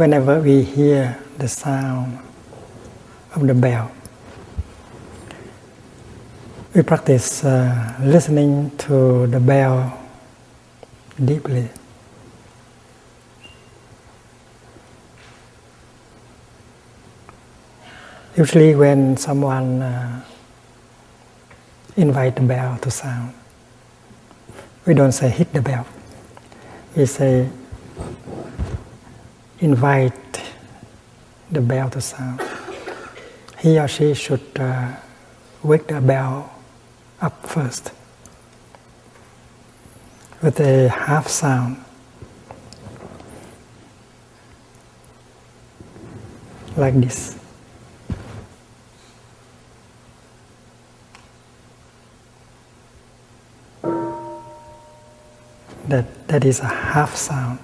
whenever we hear the sound of the bell, we practice listening to the bell deeply. Usually when someone invite the bell to sound, we don't say hit the bell. We say invite the bell to sound. He or she should wake the bell up first with a half sound, like this. That is a half sound.